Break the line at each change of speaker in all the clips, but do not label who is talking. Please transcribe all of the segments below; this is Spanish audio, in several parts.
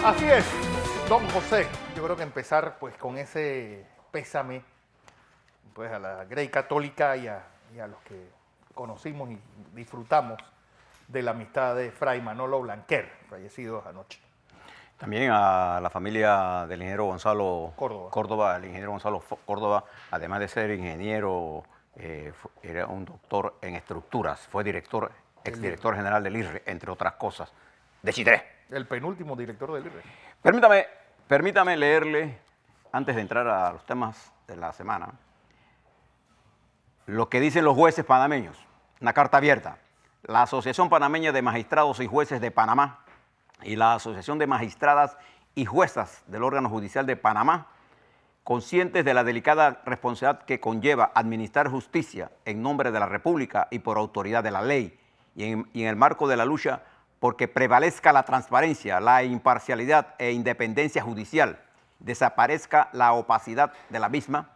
Así es, don José. Yo creo que empezar pues con ese pésame pues a la Grey Católica y a los que conocimos y disfrutamos de la amistad de Fray Manolo Blanquer, fallecidos anoche.
También a la familia del ingeniero Gonzalo
Córdoba.
El ingeniero Gonzalo Córdoba, además de ser ingeniero, era un doctor en estructuras, fue director, exdirector general del IRRE, entre otras cosas, de Chitré.
El penúltimo director del IRRE.
Permítame leerle, antes de entrar a los temas de la semana, lo que dicen los jueces panameños, una carta abierta. La Asociación Panameña de Magistrados y Jueces de Panamá y la Asociación de Magistradas y Juezas del órgano judicial de Panamá, conscientes de la delicada responsabilidad que conlleva administrar justicia en nombre de la República y por autoridad de la ley, y en el marco de la lucha porque prevalezca la transparencia, la imparcialidad e independencia judicial, desaparezca la opacidad de la misma,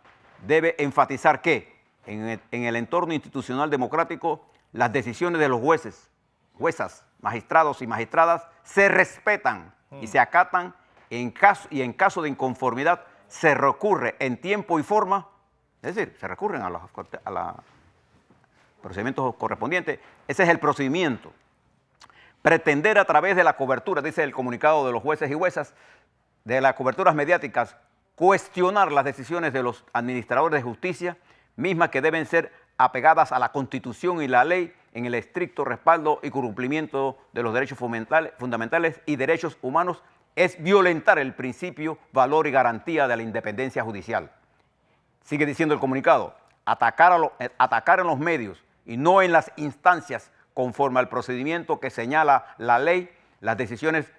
debe enfatizar que en el entorno institucional democrático las decisiones de los jueces, juezas, magistrados y magistradas se respetan y se acatan y en caso de inconformidad se recurre en tiempo y forma, es decir, se recurren a los procedimientos correspondientes. Ese es el procedimiento. Pretender a través de la cobertura, dice el comunicado de los jueces y juezas, de las coberturas mediáticas, cuestionar las decisiones de los administradores de justicia, mismas que deben ser apegadas a la Constitución y la ley en el estricto respaldo y cumplimiento de los derechos fundamentales y derechos humanos, es violentar el principio, valor y garantía de la independencia judicial. Sigue diciendo el comunicado, atacar en los medios y no en las instancias conforme al procedimiento que señala la ley, las decisiones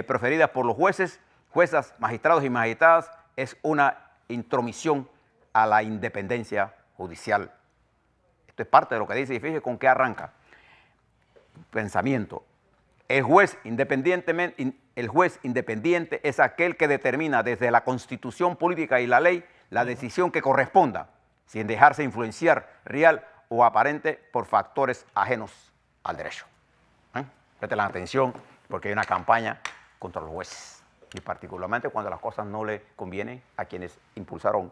proferidas por los jueces, juezas, magistrados y magistradas, es una intromisión a la independencia judicial. Esto es parte de lo que dice y fíjese con qué arranca. Pensamiento. El juez independiente es aquel que determina desde la Constitución política y la ley la decisión que corresponda, sin dejarse influenciar real o aparente por factores ajenos al derecho. Presten la atención porque hay una campaña contra los jueces y particularmente cuando las cosas no le convienen a quienes impulsaron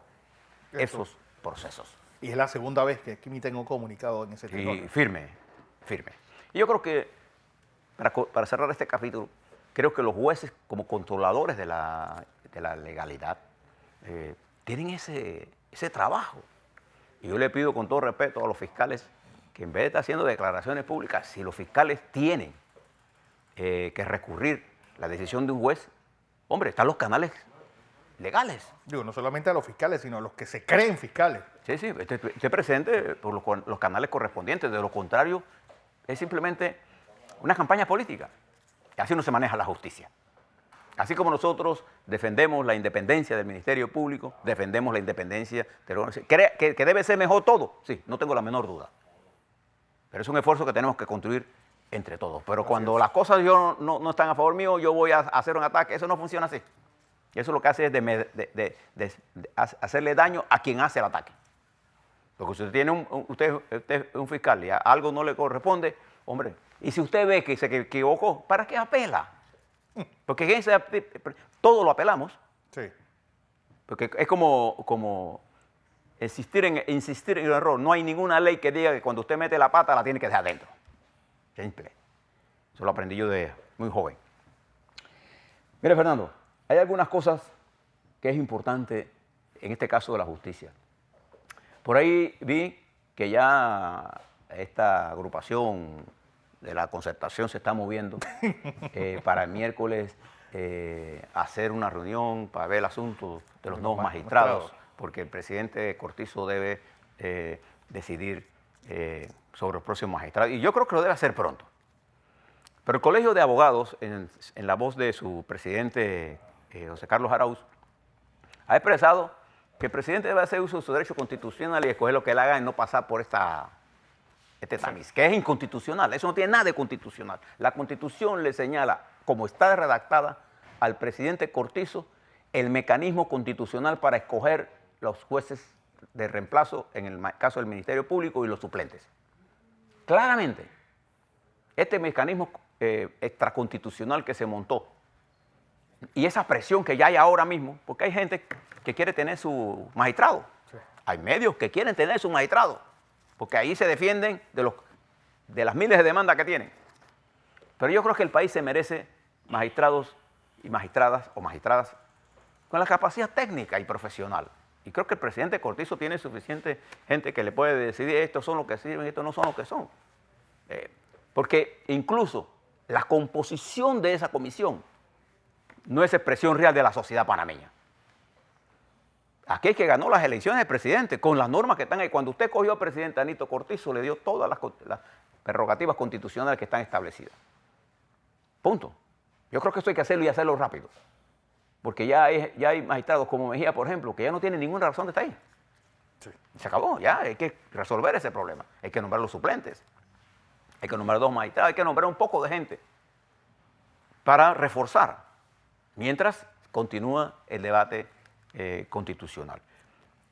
esos procesos.
Y es la segunda vez que aquí me tengo comunicado en ese tema.
Y firme. Y yo creo que, para cerrar este capítulo, creo que los jueces, como controladores de la legalidad, tienen ese trabajo. Y yo le pido con todo respeto a los fiscales que en vez de estar haciendo declaraciones públicas, si los fiscales tienen que recurrir la decisión de un juez, hombre, están los canales legales.
Digo, no solamente a los fiscales, sino a los que se creen fiscales.
Sí, esté presente por los canales correspondientes. De lo contrario, es simplemente una campaña política. Y así no se maneja la justicia. Así como nosotros defendemos la independencia del Ministerio Público, defendemos la independencia del órgano, que debe ser mejor todo, sí, no tengo la menor duda. Pero es un esfuerzo que tenemos que construir entre todos. Pero cuando las cosas no están a favor mío, yo voy a hacer un ataque. Eso no funciona así. Eso lo que hace es hacerle daño a quien hace el ataque. Porque si usted tiene usted es un fiscal y a algo no le corresponde, hombre, y si usted ve que se equivocó, ¿para qué apela? Porque todo lo apelamos.
Sí.
Porque es como insistir en el error. No hay ninguna ley que diga que cuando usted mete la pata la tiene que dejar adentro. Simple. Eso lo aprendí yo de muy joven. Mire, Fernando, hay algunas cosas que es importante en este caso de la justicia. Por ahí vi que ya esta agrupación de la concertación se está moviendo para el miércoles hacer una reunión para ver el asunto de los nuevos magistrados, porque el presidente Cortizo debe decidir sobre los próximos magistrados. Y yo creo que lo debe hacer pronto. Pero el Colegio de Abogados, en la voz de su presidente José Carlos Arauz, ha expresado que el presidente debe hacer uso de su derecho constitucional y escoger lo que él haga y no pasar por este tamiz, que es inconstitucional. Eso no tiene nada de constitucional. La Constitución le señala, como está redactada, al presidente Cortizo el mecanismo constitucional para escoger los jueces de reemplazo en el caso del Ministerio Público y los suplentes. Claramente, este mecanismo extraconstitucional que se montó Y esa presión que ya hay ahora mismo, porque hay gente que quiere tener su magistrado.
Sí.
Hay medios que quieren tener su magistrado, porque ahí se defienden de las miles de demandas que tienen. Pero yo creo que el país se merece magistrados y magistradas o magistradas con la capacidad técnica y profesional. Y creo que el presidente Cortizo tiene suficiente gente que le puede decidir estos son los que sirven, estos no son los que son. Porque incluso la composición de esa comisión no es expresión real de la sociedad panameña. Aquí es que ganó las elecciones de presidente con las normas que están ahí. Cuando usted cogió al presidente Anito Cortizo, le dio todas las prerrogativas constitucionales que están establecidas. Punto. Yo creo que esto hay que hacerlo y hacerlo rápido. Porque ya hay magistrados como Mejía, por ejemplo, que ya no tienen ninguna razón de estar ahí.
Sí.
Se acabó, ya hay que resolver ese problema. Hay que nombrar los suplentes. Hay que nombrar 2 magistrados, hay que nombrar un poco de gente para reforzar, mientras continúa el debate constitucional.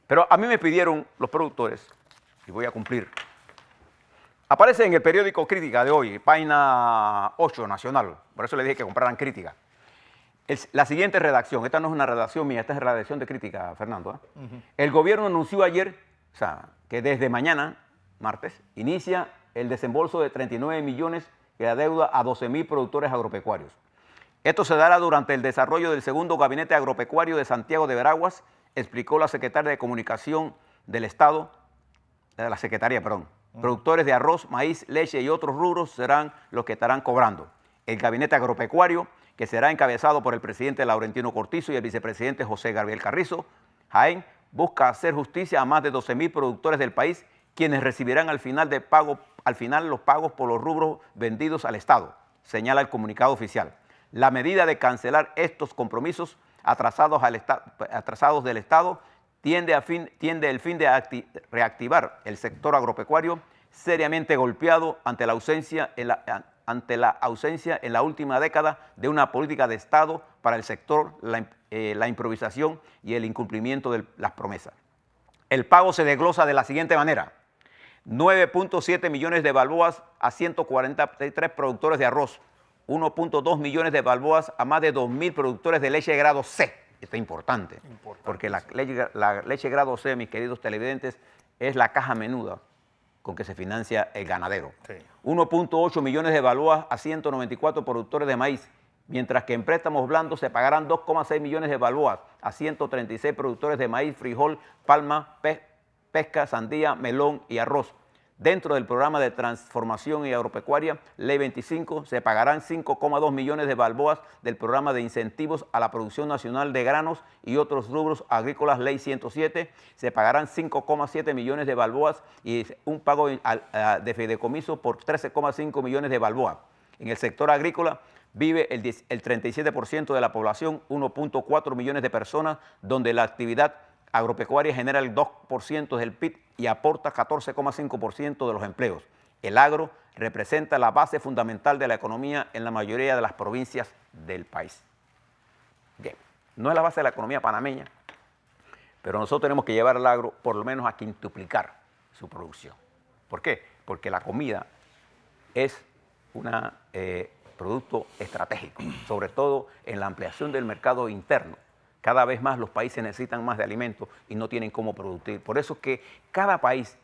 Pero a mí me pidieron los productores, y voy a cumplir. Aparece en el periódico Crítica de hoy, página 8 nacional, por eso le dije que compraran Crítica. La siguiente redacción, esta no es una redacción mía, esta es redacción de Crítica, Fernando. El gobierno anunció ayer, o sea, que desde mañana, martes, inicia el desembolso de 39 millones de la deuda a 12.000 productores agropecuarios. Esto se dará durante el desarrollo del segundo gabinete agropecuario de Santiago de Veraguas, explicó la secretaria de Comunicación del Estado, de la Secretaría, perdón. Productores de arroz, maíz, leche y otros rubros serán los que estarán cobrando. El gabinete agropecuario, que será encabezado por el presidente Laurentino Cortizo y el vicepresidente José Gabriel Carrizo, Jaén, busca hacer justicia a más de 12.000 productores del país, quienes recibirán al final los pagos por los rubros vendidos al Estado, señala el comunicado oficial. La medida de cancelar estos compromisos atrasados del Estado tiende el fin de reactivar el sector agropecuario seriamente golpeado ante la ausencia en la última década de una política de Estado para el sector, la improvisación y el incumplimiento de las promesas. El pago se desglosa de la siguiente manera: 9.7 millones de balboas a 143 productores de arroz, 1.2 millones de balboas a más de 2.000 productores de leche de grado C. Esto es importante, porque la leche grado C, mis queridos televidentes, es la caja menuda con que se financia el ganadero. Sí. 1.8 millones de balboas a 194 productores de maíz, mientras que en préstamos blandos se pagarán 2,6 millones de balboas a 136 productores de maíz, frijol, palma, pesca, sandía, melón y arroz. Dentro del programa de transformación y agropecuaria, Ley 25, se pagarán 5,2 millones de balboas del programa de incentivos a la producción nacional de granos y otros rubros agrícolas, Ley 107, se pagarán 5,7 millones de balboas y un pago de fideicomiso por 13,5 millones de balboas. En el sector agrícola vive el 37% de la población, 1.4 millones de personas, donde la actividad agropecuaria genera el 2% del PIB y aporta 14,5% de los empleos. El agro representa la base fundamental de la economía en la mayoría de las provincias del país. Bien, no es la base de la economía panameña, pero nosotros tenemos que llevar al agro por lo menos a quintuplicar su producción. ¿Por qué? Porque la comida es un producto estratégico, sobre todo en la ampliación del mercado interno. Cada vez más los países necesitan más de alimentos y no tienen cómo producir. Por eso es que cada país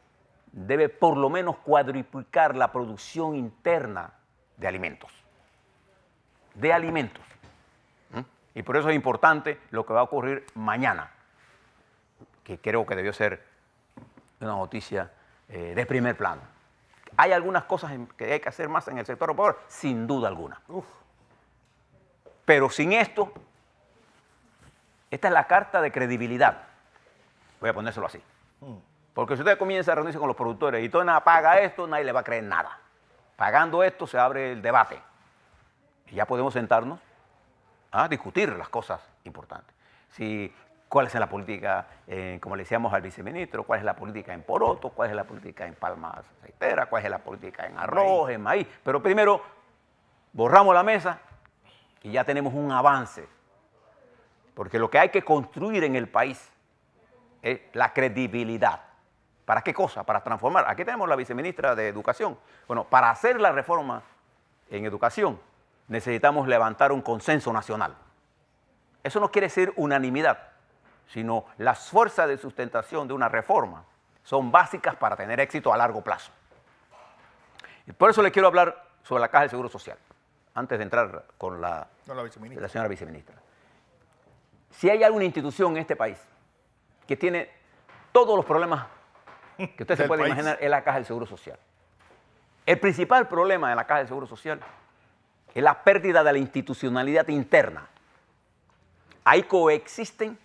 debe por lo menos cuadruplicar la producción interna de alimentos. Y por eso es importante lo que va a ocurrir mañana, que creo que debió ser una noticia de primer plano. ¿Hay algunas cosas que hay que hacer más en el sector agropecuario? Sin duda alguna. Pero sin esto, esta es la carta de credibilidad. Voy a ponérselo así. Porque si usted comienza a reunirse con los productores y todo nada paga esto, nadie le va a creer nada. Pagando esto se abre el debate. Y ya podemos sentarnos a discutir las cosas importantes. ¿Cuál es la política, como le decíamos al viceministro, cuál es la política en poroto, cuál es la política en palmas aceiteras, cuál es la política en arroz, en maíz? Pero primero borramos la mesa y ya tenemos un avance. Porque lo que hay que construir en el país es la credibilidad. ¿Para qué cosa? Para transformar. Aquí tenemos la viceministra de Educación. Bueno, para hacer la reforma en educación necesitamos levantar un consenso nacional. eso no quiere decir unanimidad, sino las fuerzas de sustentación de una reforma son básicas para tener éxito a largo plazo. Y por eso le quiero hablar sobre la Caja del Seguro Social, antes de entrar con la señora viceministra. Si hay alguna institución en este país que tiene todos los problemas que usted se puede imaginar, es la Caja del Seguro Social. El principal problema de la Caja del Seguro Social es la pérdida de la institucionalidad interna. Ahí coexisten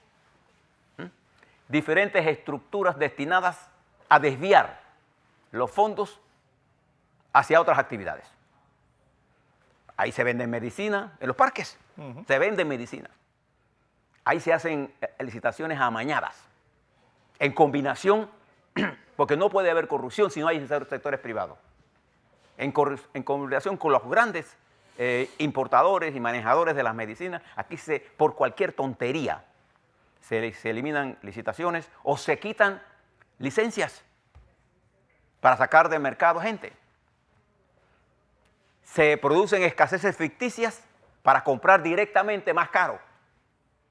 diferentes estructuras destinadas a desviar los fondos hacia otras actividades. Ahí se vende medicina, en los parques se vende medicina. Ahí se hacen licitaciones amañadas, en combinación, porque no puede haber corrupción si no hay sectores privados. En combinación con los grandes importadores y manejadores de las medicinas, aquí por cualquier tontería se eliminan licitaciones o se quitan licencias para sacar del mercado gente. Se producen escaseces ficticias para comprar directamente más caro.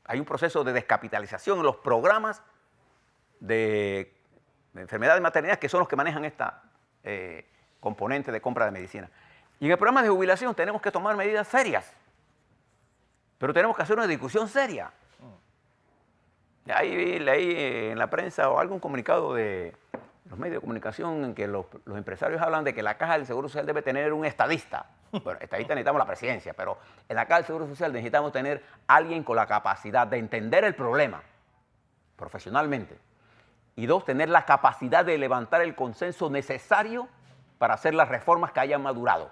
Hay un proceso de descapitalización en los programas de enfermedad y maternidad, que son los que manejan esta componente de compra de medicina. Y en el programa de jubilación tenemos que tomar medidas serias, pero tenemos que hacer una discusión seria. Ahí leí en la prensa o algún comunicado de los medios de comunicación en que los empresarios hablan de que la Caja del Seguro Social debe tener un estadista. Bueno, estadista necesitamos la presidencia, pero en la Caja del Seguro Social necesitamos tener alguien con la capacidad de entender el problema profesionalmente. Y dos, tener la capacidad de levantar el consenso necesario para hacer las reformas que hayan madurado.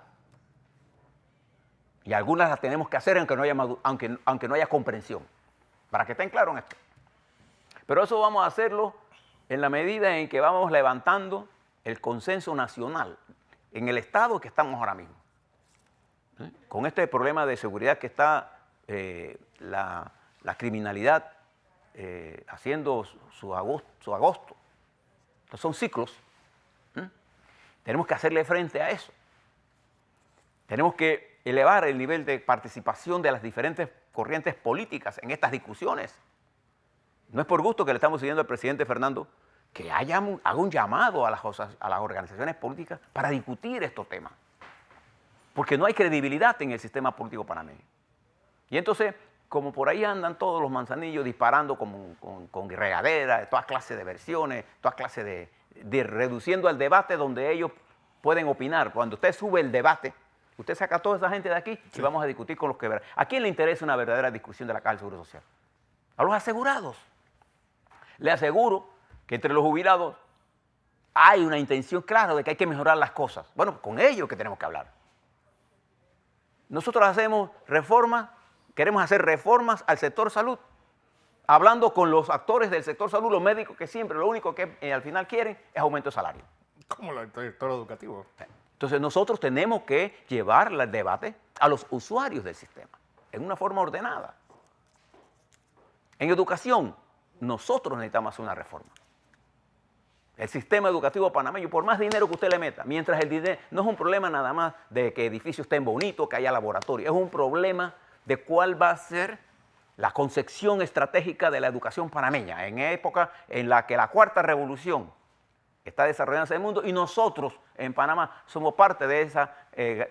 Y algunas las tenemos que hacer aunque no haya comprensión, para que estén claros en esto. Pero eso vamos a hacerlo en la medida en que vamos levantando el consenso nacional en el estado que estamos ahora mismo. Con este problema de seguridad que está la criminalidad haciendo su agosto. Entonces son ciclos. Tenemos que hacerle frente a eso. Tenemos que elevar el nivel de participación de las diferentes corrientes políticas en estas discusiones. No es por gusto que le estamos pidiendo al presidente Fernando que haga un llamado a las organizaciones políticas para discutir estos temas. Porque no hay credibilidad en el sistema político panameño. Y entonces, como por ahí andan todos los manzanillos disparando con regaderas, todas clases de versiones, todas clases de reduciendo el debate donde ellos pueden opinar. Cuando usted sube el debate, usted saca a toda esa gente de aquí y vamos a discutir con los que... ¿A quién le interesa una verdadera discusión de la Caja del Seguro Social? A los asegurados. Le aseguro que entre los jubilados hay una intención clara de que hay que mejorar las cosas. Bueno, con ellos que tenemos que hablar. Nosotros hacemos reformas, queremos hacer reformas al sector salud, hablando con los actores del sector salud, los médicos que siempre lo único que al final quieren es aumento de salario.
Como el sector educativo.
Entonces nosotros tenemos que llevar el debate a los usuarios del sistema, en una forma ordenada. En educación, nosotros necesitamos hacer una reforma. El sistema educativo panameño, por más dinero que usted le meta, mientras el dinero no es un problema nada más de que edificios estén bonitos, que haya laboratorio, es un problema de cuál va a ser la concepción estratégica de la educación panameña, en época en la que la cuarta revolución está desarrollándose en el mundo y nosotros en Panamá somos parte de esa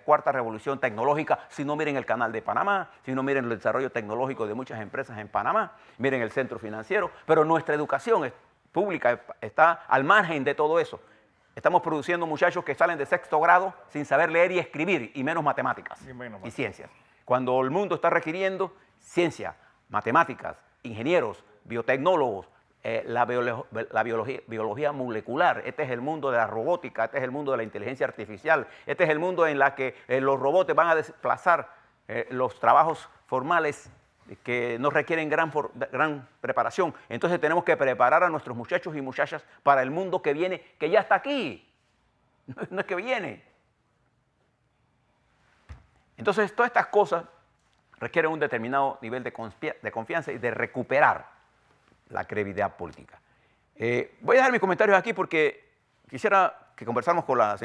cuarta revolución tecnológica. Si no, miren el canal de Panamá, si no, miren el desarrollo tecnológico de muchas empresas en Panamá, miren el centro financiero, pero nuestra educación pública está al margen de todo eso. Estamos produciendo muchachos que salen de sexto grado sin saber leer y escribir, y menos matemáticas y ciencias. Cuando el mundo está requiriendo ciencia, matemáticas, ingenieros, biotecnólogos, la biología molecular. Este es el mundo de la robótica, este es el mundo de la inteligencia artificial, este es el mundo en la que los robots van a desplazar los trabajos formales que no requieren gran preparación. Entonces tenemos que preparar a nuestros muchachos y muchachas para el mundo que viene, que ya está aquí. No es que viene. Entonces todas estas cosas requieren un determinado nivel de confianza y de recuperar la credibilidad política. Voy a dejar mis comentarios aquí porque quisiera que conversáramos con la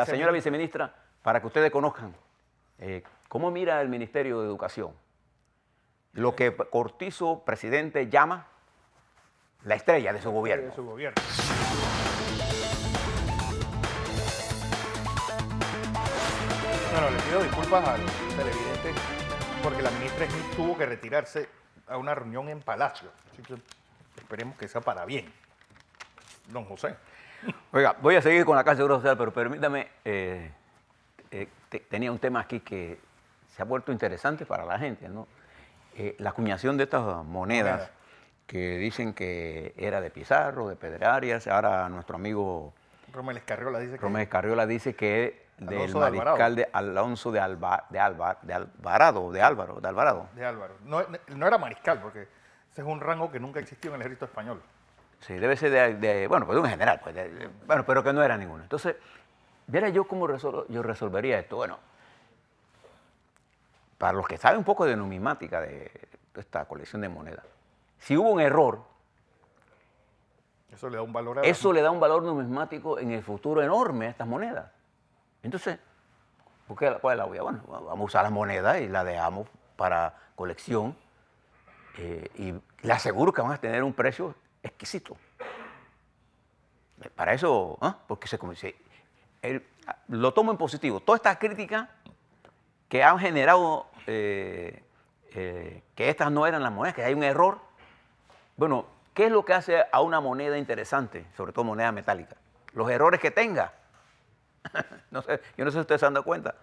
señora viceministra para que ustedes conozcan cómo mira el Ministerio de Educación lo que Cortizo, presidente, llama la estrella de su gobierno.
De su gobierno. Bueno, le pido disculpas a los televidentes porque la ministra Smith tuvo que retirarse a una reunión en Palacio. Así que esperemos que sea para bien. Don José.
Oiga, voy a seguir con la Caja de Seguro Social, pero permítame, tenía un tema aquí que se ha vuelto interesante para la gente, ¿no? La acuñación de estas monedas que dicen que era de Pizarro, de Pedrarias, ahora nuestro amigo
Romel Escarriola dice que...
Romel Escarriola dice que es del
Alonso de
mariscal de Alonso de Alvarado.
De Álvaro. No era mariscal, porque ese es un rango que nunca existió en el ejército español.
Sí, debe ser bueno, pues de un general, pues, bueno, pero que no era ninguno. Entonces, viera yo cómo yo resolvería esto. Bueno, para los que saben un poco de numismática de esta colección de monedas, si hubo un error,
eso le da un valor a
eso le da un valor numismático en el futuro enorme a estas monedas. Entonces, ¿cuál es la huella? Bueno, vamos a usar las monedas y las dejamos para colección y le aseguro que van a tener un precio exquisito. Para eso, porque lo tomo en positivo. Toda esta crítica que han generado que estas no eran las monedas, que hay un error. Bueno, ¿qué es lo que hace a una moneda interesante, sobre todo moneda metálica? Los errores que tenga. No sé, yo no sé si ustedes se han dado cuenta.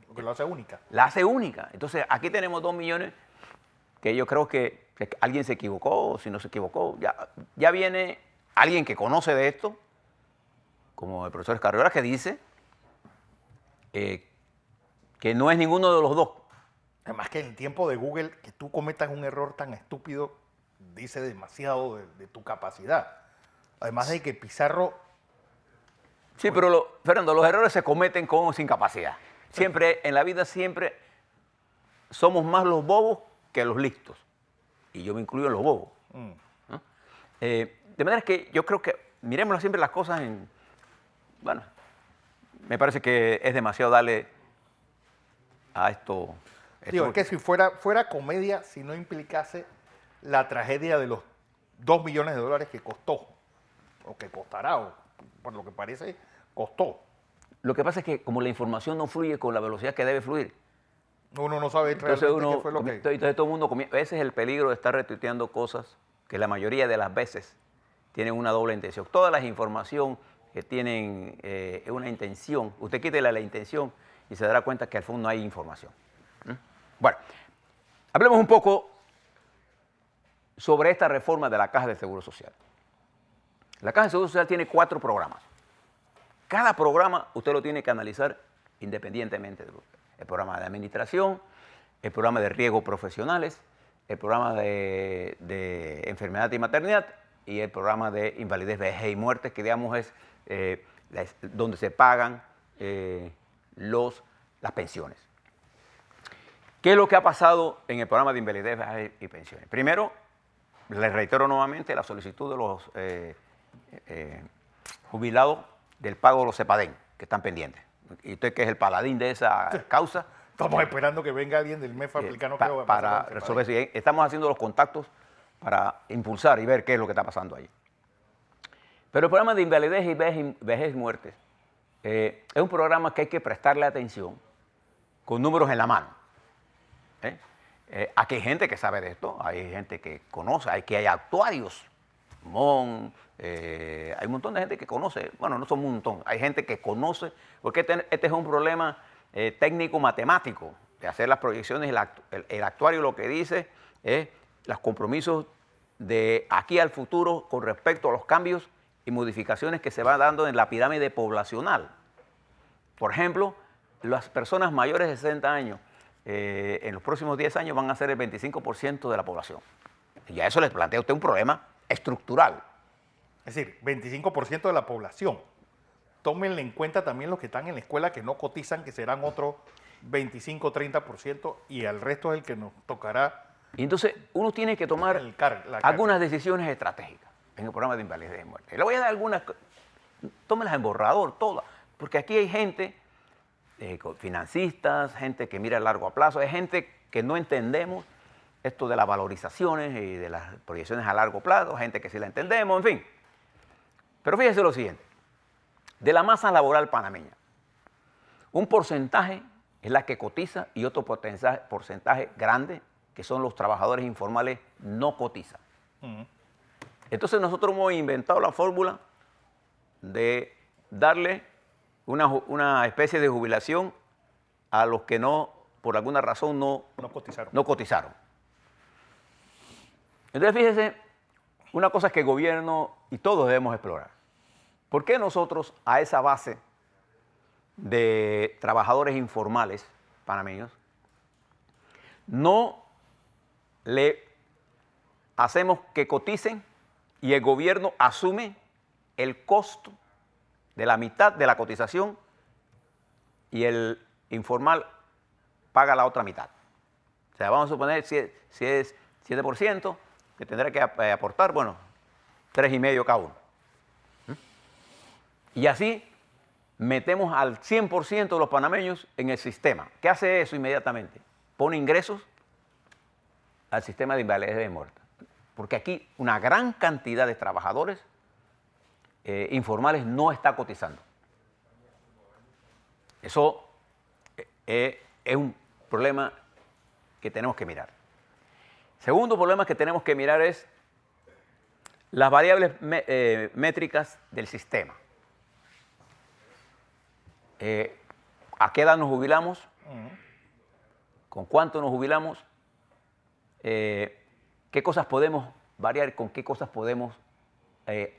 Porque lo hace única.
La hace única. Entonces, aquí tenemos 2 millones que yo creo que alguien se equivocó, o si no se equivocó, ya viene alguien que conoce de esto, como el profesor Escarriola, que dice que no es ninguno de los dos.
Además que en el tiempo de Google, que tú cometas un error tan estúpido, dice demasiado de tu capacidad. Además de que Pizarro...
Sí, pero Fernando, los errores se cometen con o sin capacidad. Siempre, en la vida siempre somos más los bobos que los listos. Y yo me incluyo en los bobos. ¿No? De manera que yo creo que miremos siempre las cosas en... Bueno, me parece que es demasiado darle a esto...
Digo, es que si fuera comedia, si no implicase la tragedia de los 2 millones de dólares que costó, o que costará, o por lo que parece, costó.
Lo que pasa es que como la información no fluye con la velocidad que debe fluir,
uno no sabe realmente qué fue lo que...
Entonces todo el mundo comienza. Ese es el peligro de estar retuiteando cosas que la mayoría de las veces tienen una doble intención. Todas las información que tienen una intención, usted quítele la intención y se dará cuenta que al fondo no hay información. Bueno, hablemos un poco sobre esta reforma de la Caja de Seguro Social. La Caja de Seguro Social tiene 4 programas. Cada programa usted lo tiene que analizar independientemente. El programa de administración, el programa de riesgos profesionales, el programa de enfermedad y maternidad y el programa de invalidez, vejez y muerte, que digamos es donde se pagan las pensiones. ¿Qué es lo que ha pasado en el programa de invalidez, vejez y pensiones? Primero, les reitero nuevamente la solicitud de los jubilados del pago de los CEPADEN, que están pendientes. Y usted, que es el paladín de esa causa.
Estamos esperando que venga alguien del MEF a explicarnos qué va a pasar
para resolver eso. Estamos haciendo los contactos para impulsar y ver qué es lo que está pasando ahí. Pero el programa de invalidez y vejez y muerte es un programa que hay que prestarle atención con números en la mano. Aquí hay gente que sabe de esto, hay gente que conoce, hay actuarios, hay un montón de gente que conoce, bueno, no son un montón, hay gente que conoce, porque este es un problema técnico-matemático, de hacer las proyecciones, el actuario lo que dice es los compromisos de aquí al futuro con respecto a los cambios y modificaciones que se van dando en la pirámide poblacional. Por ejemplo, las personas mayores de 60 años, en los próximos 10 años van a ser el 25% de la población. Y a eso les plantea usted un problema estructural.
Es decir, 25% de la población. Tómenle en cuenta también los que están en la escuela que no cotizan, que serán otro 25-30%, y al resto es el que nos tocará.
Y entonces uno tiene que tomar algunas decisiones estratégicas en el programa de invalidez y muerte. Le voy a dar algunas, tómelas en borrador, todas, porque aquí hay gente, financistas, gente que mira a largo plazo, hay gente que no entendemos esto de las valorizaciones y de las proyecciones a largo plazo, gente que sí la entendemos, en fin. Pero fíjese lo siguiente, de la masa laboral panameña, un porcentaje es la que cotiza y otro porcentaje grande, que son los trabajadores informales, no cotizan. Entonces nosotros hemos inventado la fórmula de darle una especie de jubilación a los que no, por alguna razón, no cotizaron. Entonces fíjese, una cosa que el gobierno y todos debemos explorar. ¿Por qué nosotros a esa base de trabajadores informales panameños no le hacemos que coticen y el gobierno asume el costo de la mitad de la cotización y el informal paga la otra mitad? O sea, vamos a suponer si es 7%, que tendrá que aportar, bueno, 3,5 cada uno. Y así metemos al 100% de los panameños en el sistema. ¿Qué hace eso inmediatamente? Pone ingresos al sistema de invalidez de muerte. Porque aquí una gran cantidad de trabajadores informales no está cotizando. Eso es un problema que tenemos que mirar. Segundo problema que tenemos que mirar es las variables métricas del sistema. ¿A qué edad nos jubilamos? ¿Con cuánto nos jubilamos? ¿Qué cosas podemos variar? ¿Con qué cosas podemos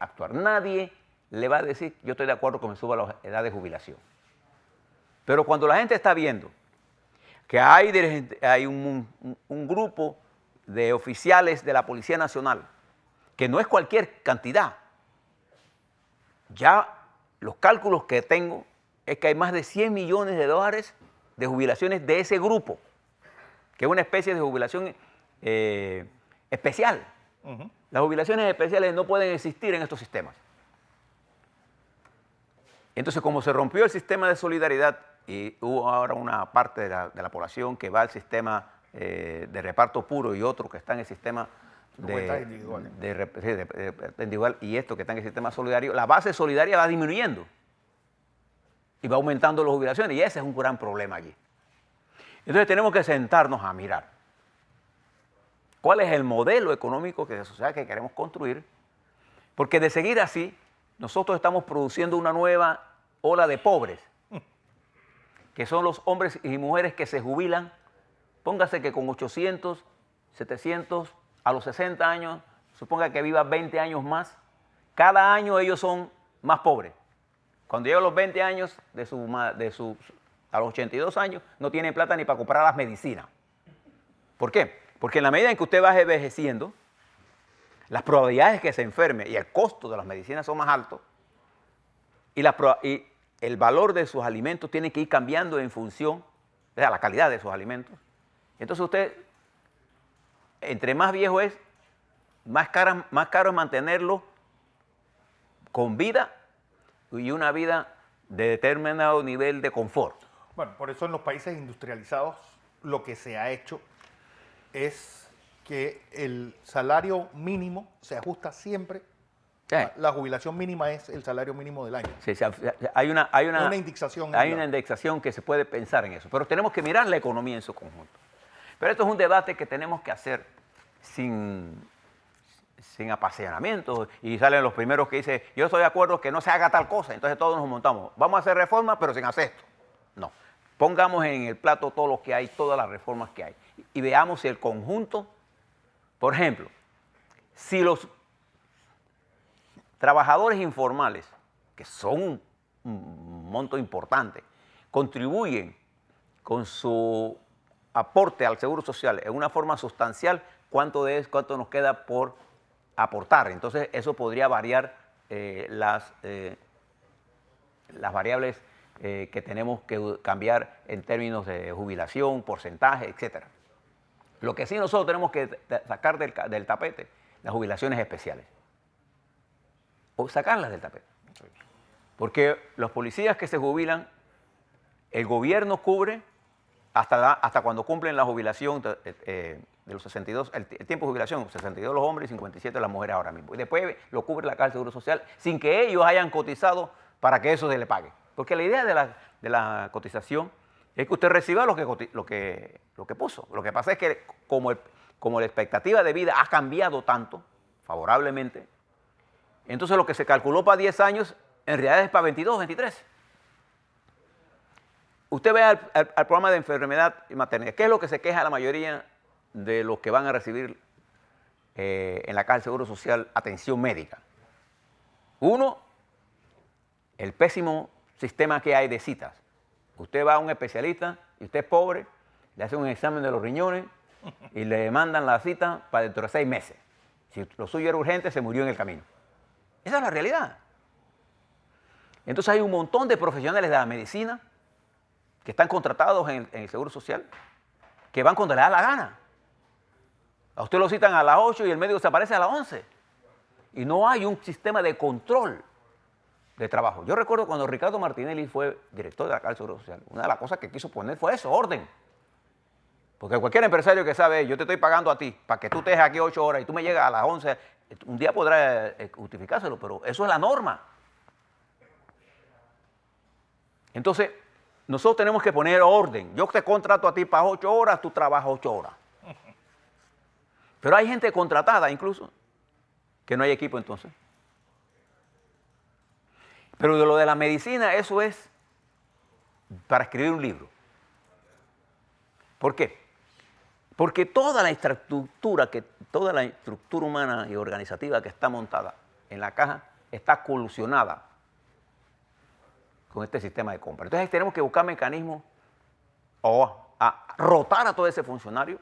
actuar? Nadie le va a decir, yo estoy de acuerdo con que me suba la edad de jubilación. Pero cuando la gente está viendo que hay un grupo de oficiales de la Policía Nacional, que no es cualquier cantidad, ya los cálculos que tengo es que hay más de 100 millones de dólares de jubilaciones de ese grupo, que es una especie de jubilación especial. Las jubilaciones especiales no pueden existir en estos sistemas. Entonces, como se rompió el sistema de solidaridad y hubo ahora una parte de la población que va al sistema de reparto puro y otro que está en el sistema individual y esto que está en el sistema solidario, la base solidaria va disminuyendo y va aumentando las jubilaciones, y ese es un gran problema allí. Entonces tenemos que sentarnos a mirar cuál es el modelo económico de sociedad que queremos construir, porque de seguir así, nosotros estamos produciendo una nueva ola de pobres, que son los hombres y mujeres que se jubilan, póngase que con 800, 700, a los 60 años, suponga que viva 20 años más, cada año ellos son más pobres. Cuando llegan los 20 años a los 82 años, no tienen plata ni para comprar las medicinas. ¿Por qué? Porque en la medida en que usted va envejeciendo, las probabilidades de que se enferme y el costo de las medicinas son más altos, y el valor de sus alimentos tiene que ir cambiando en función de la calidad de sus alimentos. Entonces usted, entre más viejo es, más caro es mantenerlo con vida y una vida de determinado nivel de confort.
Bueno, por eso en los países industrializados lo que se ha hecho es que el salario mínimo se ajusta siempre.
Sí.
La jubilación mínima es el salario mínimo del año.
Sí, hay una
indexación.
Hay una indexación que se puede pensar en eso, pero tenemos que mirar la economía en su conjunto. Pero esto es un debate que tenemos que hacer sin apasionamiento, y salen los primeros que dicen, yo estoy de acuerdo que no se haga tal cosa, entonces todos nos montamos, vamos a hacer reformas pero sin hacer esto. No, pongamos en el plato todo lo que hay, todas las reformas que hay, y veamos si el conjunto, por ejemplo, si los trabajadores informales, que son un monto importante, contribuyen con su aporte al Seguro Social en una forma sustancial, cuánto nos queda por aportar. Entonces eso podría variar las variables que tenemos que cambiar en términos de jubilación, porcentaje, etc. Lo que sí nosotros tenemos que sacar del tapete, las jubilaciones especiales. O sacarlas del tapete. Porque los policías que se jubilan, el gobierno cubre hasta cuando cumplen la jubilación de los 62, el tiempo de jubilación, 62 los hombres y 57 las mujeres ahora mismo. Y después lo cubre la Caja del Seguro Social sin que ellos hayan cotizado para que eso se le pague. Porque la idea de la cotización es que usted reciba lo que puso. Lo que pasa es que como la expectativa de vida ha cambiado tanto, favorablemente, entonces lo que se calculó para 10 años, en realidad es para 22, 23. Usted ve al programa de enfermedad y maternidad. ¿Qué es lo que se queja la mayoría de los que van a recibir en la Caja del Seguro Social atención médica? Uno, el pésimo sistema que hay de citas. Usted va a un especialista y usted es pobre, le hacen un examen de los riñones y le mandan la cita para dentro de 6 meses. Si lo suyo era urgente, se murió en el camino. Esa es la realidad. Entonces hay un montón de profesionales de la medicina que están contratados en el Seguro Social, que van cuando le da la gana. A usted lo citan a las 8 y el médico se aparece a las 11. Y no hay un sistema de control de trabajo. Yo recuerdo cuando Ricardo Martinelli fue director de la Caja del Seguro Social, una de las cosas que quiso poner fue eso, orden. Porque cualquier empresario que sabe, yo te estoy pagando a ti para que tú estés aquí 8 horas y tú me llegas a las 11, un día podrá justificárselo, pero eso es la norma. Entonces, nosotros tenemos que poner orden. Yo te contrato a ti para 8 horas, tú trabajas 8 horas. Pero hay gente contratada incluso, que no hay equipo entonces. Pero de lo de la medicina, eso es para escribir un libro. ¿Por qué? Porque toda la estructura humana y organizativa que está montada en la caja está colusionada con este sistema de compra. Entonces tenemos que buscar mecanismos o a rotar a todo ese funcionario.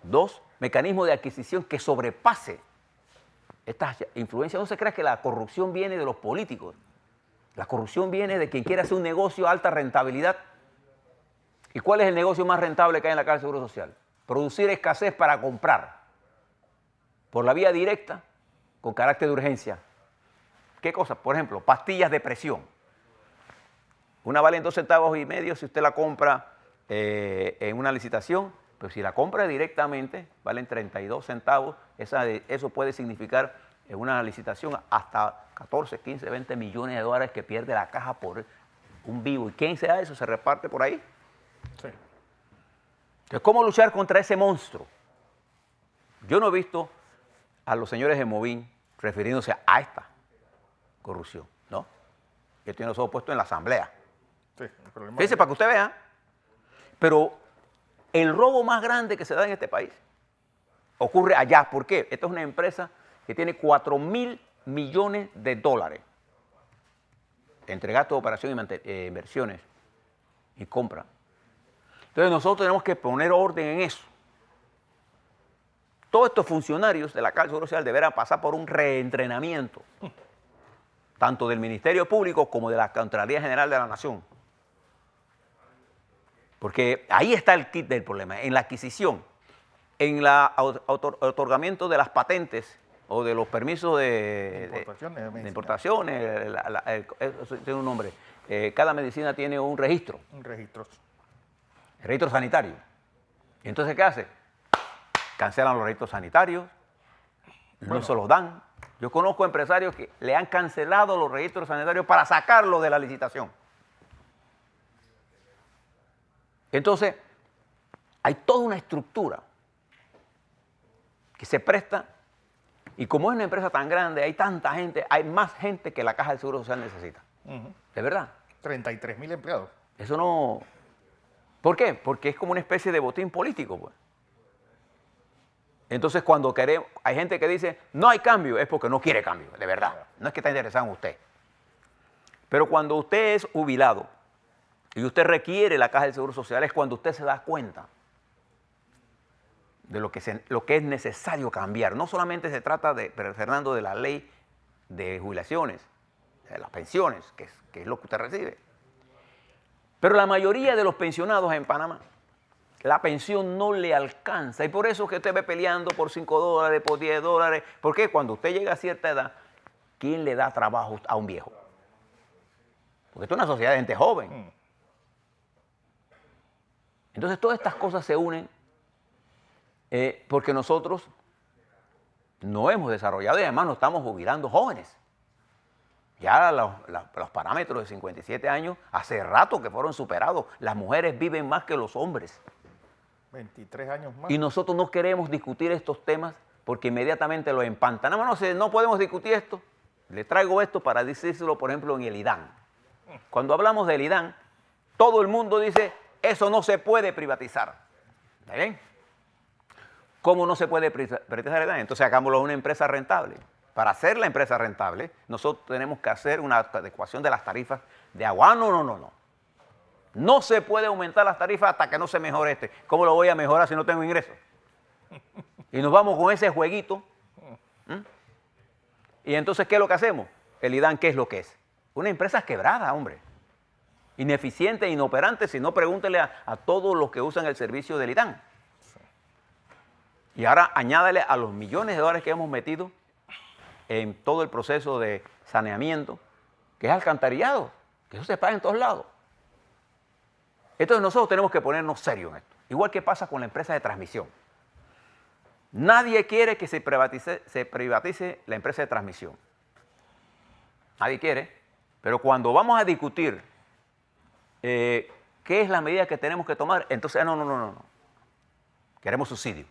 2, mecanismos de adquisición que sobrepase estas influencias. No se crea que la corrupción viene de los políticos. La corrupción viene de quien quiere hacer un negocio de alta rentabilidad. ¿Y cuál es el negocio más rentable que hay en la Caja del Seguro Social? Producir escasez para comprar. Por la vía directa, con carácter de urgencia. ¿Qué cosas? Por ejemplo, pastillas de presión. Una vale en 2,5 centavos si usted la compra en una licitación, pero si la compra directamente, valen 32 centavos. Eso puede significar en una licitación hasta 14, 15, 20 millones de dólares que pierde la caja por un vivo. ¿Y quién se da eso? ¿Se reparte por ahí?
Sí.
Entonces, ¿cómo luchar contra ese monstruo? Yo no he visto a los señores de Movín refiriéndose a esta corrupción, ¿no? Yo tiene los ojos puestos en la asamblea.
Sí, el problema
Fíjese, para que usted vea. Pero el robo más grande que se da en este país ocurre allá. ¿Por qué? Esta es una empresa que tiene 4.000 millones de dólares entre gastos de operación y inversiones y compra. Entonces nosotros tenemos que poner orden en eso. Todos estos funcionarios de la Caja del Seguro Social deberán pasar por un reentrenamiento, tanto del Ministerio Público como de la Contraloría General de la Nación. Porque ahí está el kit del problema, en la adquisición, en el otorgamiento de las patentes o de los permisos de importaciones, eso tiene un nombre. Cada medicina tiene un registro.
Un registro.
El registro sanitario. ¿Y entonces qué hace? Cancelan los registros sanitarios, no se los dan. Yo conozco empresarios que le han cancelado los registros sanitarios para sacarlos de la licitación. Entonces, hay toda una estructura que se presta, y como es una empresa tan grande, hay tanta gente, hay más gente que la Caja del Seguro Social necesita. ¿De verdad?
33.000 empleados.
Eso no... ¿Por qué? Porque es como una especie de botín político, pues. Entonces, cuando queremos, hay gente que dice, no hay cambio, es porque no quiere cambio, de verdad. No es que está interesado en usted. Pero cuando usted es jubilado y usted requiere la Caja del Seguro Social, es cuando usted se da cuenta de lo que es necesario cambiar. No solamente se trata, Fernando, de la ley de jubilaciones, de las pensiones, que es lo que usted recibe. Pero la mayoría de los pensionados en Panamá, la pensión no le alcanza. Y por eso es que usted ve peleando por $5, por $10. Porque cuando usted llega a cierta edad, ¿quién le da trabajo a un viejo? Porque esto es una sociedad de gente joven. Entonces todas estas cosas se unen porque nosotros no hemos desarrollado y además nos estamos jubilando jóvenes. Ya los parámetros de 57 años hace rato que fueron superados. Las mujeres viven más que los hombres.
23 años más.
Y nosotros no queremos discutir estos temas porque inmediatamente los empantanamos. No podemos discutir esto. Le traigo esto para decírselo, por ejemplo, en el IDAN. Cuando hablamos del IDAN, todo el mundo dice, eso no se puede privatizar. ¿Está bien? ¿Cómo no se puede privatizar el IDAN? Entonces hagámoslo una empresa rentable. Para hacer la empresa rentable, nosotros tenemos que hacer una adecuación de las tarifas de agua. No. No se puede aumentar las tarifas hasta que no se mejore este. ¿Cómo lo voy a mejorar si no tengo ingresos? Y nos vamos con ese jueguito. Y entonces, ¿qué es lo que hacemos? El IDAN, ¿qué es lo que es? Una empresa quebrada, hombre. Ineficiente, inoperante, si no, pregúntele a todos los que usan el servicio del IDAN. Y ahora añádale a los millones de dólares que hemos metido en todo el proceso de saneamiento, que es alcantarillado, que eso se paga en todos lados. Entonces nosotros tenemos que ponernos serios en esto. Igual que pasa con la empresa de transmisión. Nadie quiere que se privatice la empresa de transmisión. Nadie quiere. Pero cuando vamos a discutir qué es la medida que tenemos que tomar, entonces, no. Queremos subsidio.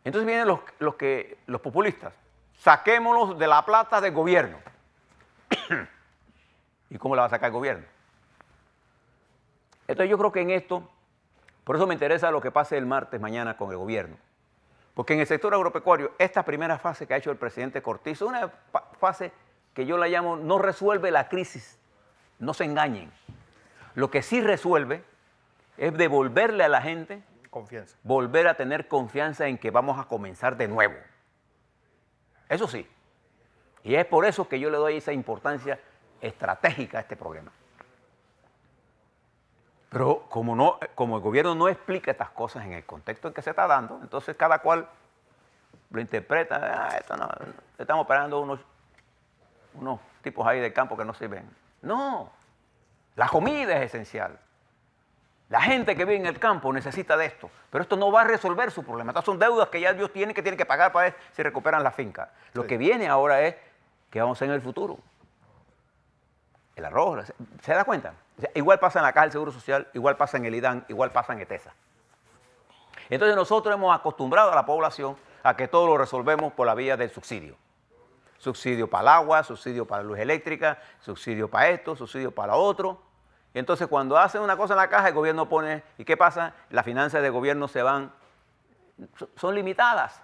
Entonces vienen los populistas. Saquémonos de la plata del gobierno. ¿Y cómo la va a sacar el gobierno? Entonces yo creo que en esto, por eso me interesa lo que pase el martes mañana con el gobierno. Porque en el sector agropecuario, esta primera fase que ha hecho el presidente Cortizo, una fase que yo la llamo no resuelve la crisis. No se engañen. Lo que sí resuelve es devolverle a la gente
confianza.
Volver a tener confianza en que vamos a comenzar de nuevo. Eso sí. Y es por eso que yo le doy esa importancia estratégica a este problema. Pero como el gobierno no explica estas cosas en el contexto en que se está dando, entonces cada cual lo interpreta. Esto no, estamos esperando unos tipos ahí de campo que no sirven. No, la comida es esencial. La gente que vive en el campo necesita de esto, pero esto no va a resolver su problema. Estas son deudas que ya ellos tienen que pagar para ver si recuperan la finca. Lo que viene ahora es qué vamos a hacer en el futuro. El arroz, ¿se da cuenta? O sea, igual pasa en la Caja del Seguro Social, igual pasa en el IDAN, igual pasa en ETESA. Entonces nosotros hemos acostumbrado a la población a que todo lo resolvemos por la vía del subsidio. Subsidio para el agua, subsidio para la luz eléctrica, subsidio para esto, subsidio para lo otro. Y entonces cuando hacen una cosa en la caja, el gobierno pone, ¿y qué pasa? Las finanzas del gobierno son limitadas.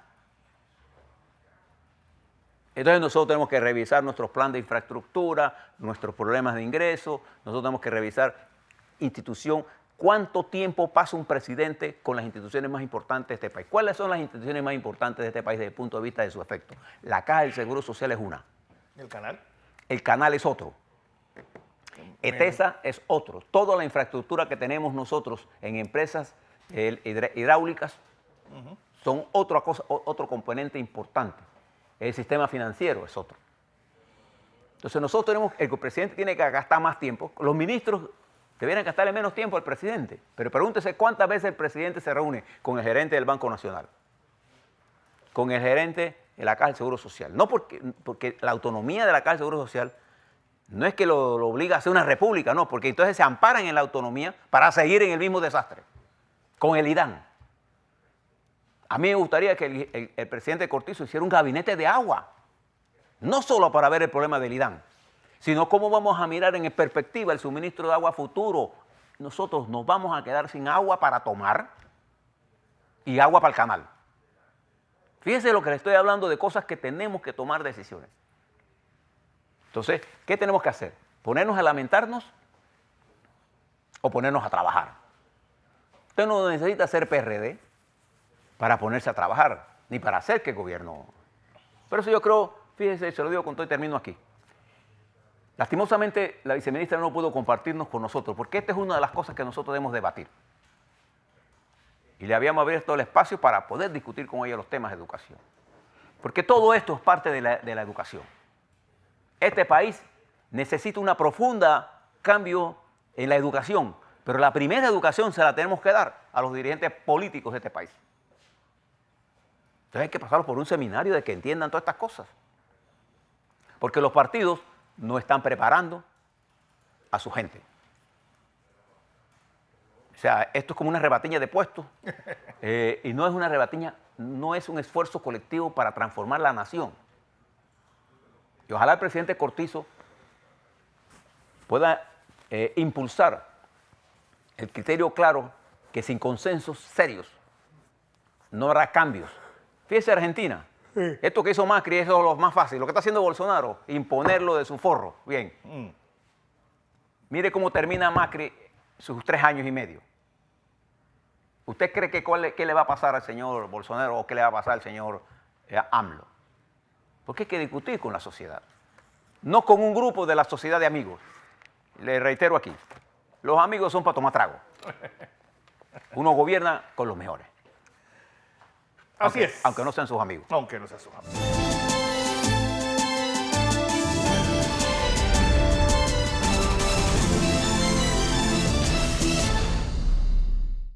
Entonces nosotros tenemos que revisar nuestros planes de infraestructura, nuestros problemas de ingresos, nosotros tenemos que revisar institución, cuánto tiempo pasa un presidente con las instituciones más importantes de este país. ¿Cuáles son las instituciones más importantes de este país desde el punto de vista de su efecto? La Caja del Seguro Social es una.
¿El canal?
El canal es otro. ETESA es otro. Toda la infraestructura que tenemos nosotros en empresas hidráulicas son otro componente importante. El sistema financiero es otro. Entonces nosotros el presidente tiene que gastar más tiempo. Los ministros debieran gastarle menos tiempo al presidente. Pero pregúntese cuántas veces el presidente se reúne con el gerente del Banco Nacional, con el gerente de la Caja del Seguro Social. No porque la autonomía de la Caja del Seguro Social no es que lo obliga a ser una república, no, porque entonces se amparan en la autonomía para seguir en el mismo desastre, con el IDAN. A mí me gustaría que el presidente Cortizo hiciera un gabinete de agua, no solo para ver el problema del IDAN, sino cómo vamos a mirar en perspectiva el suministro de agua futuro. Nosotros nos vamos a quedar sin agua para tomar y agua para el canal. Fíjense lo que le estoy hablando de cosas que tenemos que tomar decisiones. Entonces, ¿qué tenemos que hacer? ¿Ponernos a lamentarnos o ponernos a trabajar? Usted no necesita ser PRD para ponerse a trabajar, ni para hacer que el gobierno... Por eso yo creo, fíjese, se lo digo con todo y termino aquí. Lastimosamente, la viceministra no pudo compartirnos con nosotros, porque esta es una de las cosas que nosotros debemos debatir. Y le habíamos abierto el espacio para poder discutir con ella los temas de educación. Porque todo esto es parte de la educación. Este país necesita un profundo cambio en la educación, Pero la primera educación se la tenemos que dar a los dirigentes políticos de este país. Entonces hay que pasarlos por un seminario de que entiendan todas estas cosas. Porque los partidos no están preparando a su gente. O sea, esto es como una rebatiña de puestos y no es una rebatiña, no es un esfuerzo colectivo para transformar la nación. Y ojalá el presidente Cortizo pueda impulsar el criterio claro que sin consensos serios no habrá cambios. Fíjese Argentina, esto que hizo Macri es lo más fácil. Lo que está haciendo Bolsonaro, imponerlo de su forro. Bien. Mire cómo termina Macri sus 3 años y medio. ¿Usted cree que qué le va a pasar al señor Bolsonaro o qué le va a pasar al señor AMLO? Porque hay que discutir con la sociedad, no con un grupo de la sociedad de amigos. Le reitero aquí, los amigos son para tomar trago. Uno gobierna con los mejores.
Así es.
Aunque no sean sus amigos.
Aunque no sean sus amigos.